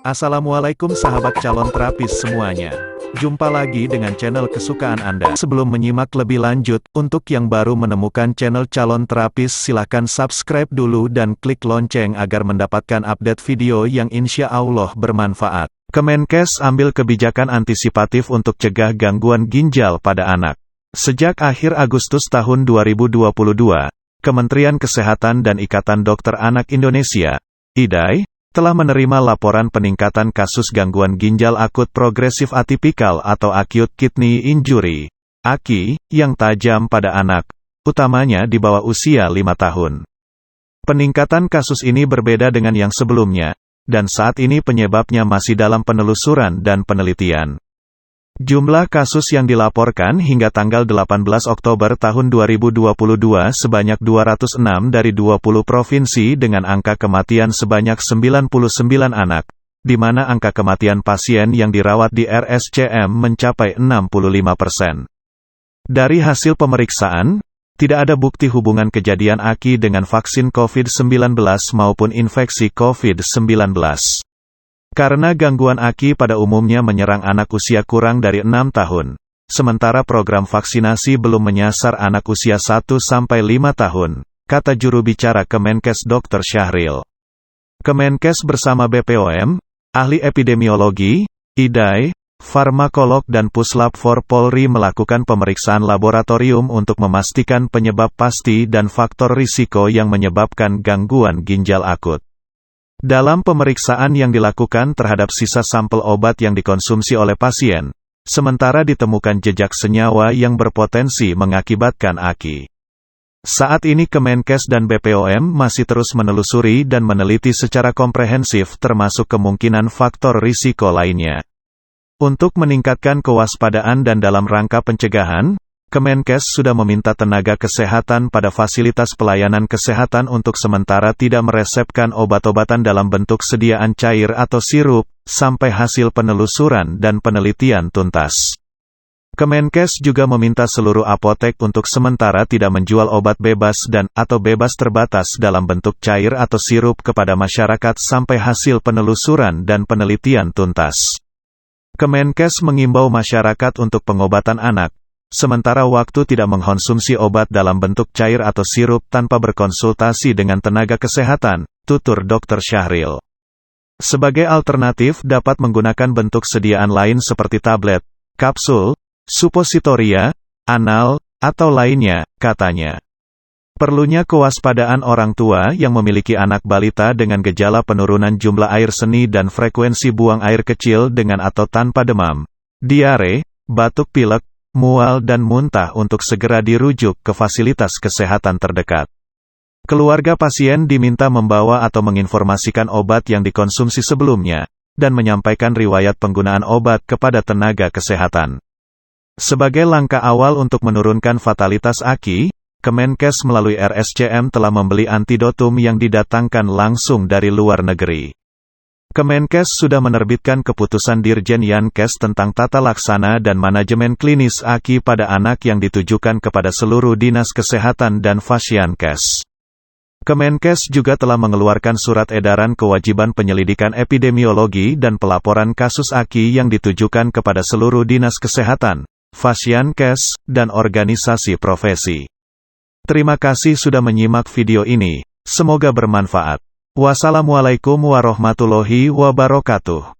Assalamualaikum sahabat calon terapis semuanya. Jumpa lagi dengan channel kesukaan Anda. Sebelum menyimak lebih lanjut, untuk yang baru menemukan channel calon terapis silahkan subscribe dulu dan klik lonceng agar mendapatkan update video yang insya Allah bermanfaat. Kemenkes ambil kebijakan antisipatif untuk cegah gangguan ginjal pada anak. Sejak akhir Agustus tahun 2022, Kementerian Kesehatan dan Ikatan Dokter Anak Indonesia, IDAI, telah menerima laporan peningkatan kasus gangguan ginjal akut progresif atipikal atau acute kidney injury, AKI, yang tajam pada anak, utamanya di bawah usia 5 tahun. Peningkatan kasus ini berbeda dengan yang sebelumnya, dan saat ini penyebabnya masih dalam penelusuran dan penelitian. Jumlah kasus yang dilaporkan hingga tanggal 18 Oktober tahun 2022 sebanyak 206 dari 20 provinsi dengan angka kematian sebanyak 99 anak, di mana angka kematian pasien yang dirawat di RSCM mencapai 65%. Dari hasil pemeriksaan, tidak ada bukti hubungan kejadian AKI dengan vaksin COVID-19 maupun infeksi COVID-19. Karena gangguan AKI pada umumnya menyerang anak usia kurang dari 6 tahun, sementara program vaksinasi belum menyasar anak usia 1-5 tahun, kata juru bicara Kemenkes Dr. Syahril. Kemenkes bersama BPOM, ahli epidemiologi, IDAI, farmakolog dan Puslab for Polri melakukan pemeriksaan laboratorium untuk memastikan penyebab pasti dan faktor risiko yang menyebabkan gangguan ginjal akut. Dalam pemeriksaan yang dilakukan terhadap sisa sampel obat yang dikonsumsi oleh pasien, sementara ditemukan jejak senyawa yang berpotensi mengakibatkan AKI. Saat ini Kemenkes dan BPOM masih terus menelusuri dan meneliti secara komprehensif termasuk kemungkinan faktor risiko lainnya. Untuk meningkatkan kewaspadaan dan dalam rangka pencegahan, Kemenkes sudah meminta tenaga kesehatan pada fasilitas pelayanan kesehatan untuk sementara tidak meresepkan obat-obatan dalam bentuk sediaan cair atau sirup, sampai hasil penelusuran dan penelitian tuntas. Kemenkes juga meminta seluruh apotek untuk sementara tidak menjual obat bebas atau bebas terbatas dalam bentuk cair atau sirup kepada masyarakat sampai hasil penelusuran dan penelitian tuntas. Kemenkes mengimbau masyarakat untuk pengobatan anak, sementara waktu tidak mengkonsumsi obat dalam bentuk cair atau sirup tanpa berkonsultasi dengan tenaga kesehatan, tutur Dr. Syahril. Sebagai alternatif dapat menggunakan bentuk sediaan lain seperti tablet, kapsul, supositoria, anal, atau lainnya, katanya. Perlunya kewaspadaan orang tua yang memiliki anak balita dengan gejala penurunan jumlah air seni dan frekuensi buang air kecil dengan atau tanpa demam, diare, batuk pilek, mual dan muntah untuk segera dirujuk ke fasilitas kesehatan terdekat. Keluarga pasien diminta membawa atau menginformasikan obat yang dikonsumsi sebelumnya, dan menyampaikan riwayat penggunaan obat kepada tenaga kesehatan. Sebagai langkah awal untuk menurunkan fatalitas AKI, Kemenkes melalui RSCM telah membeli antidotum yang didatangkan langsung dari luar negeri. Kemenkes sudah menerbitkan keputusan Dirjen Yankes tentang tata laksana dan manajemen klinis AKI pada anak yang ditujukan kepada seluruh dinas kesehatan dan Fasyankes. Kemenkes juga telah mengeluarkan surat edaran kewajiban penyelidikan epidemiologi dan pelaporan kasus AKI yang ditujukan kepada seluruh dinas kesehatan, Fasyankes, dan organisasi profesi. Terima kasih sudah menyimak video ini, semoga bermanfaat. Wassalamualaikum warahmatullahi wabarakatuh.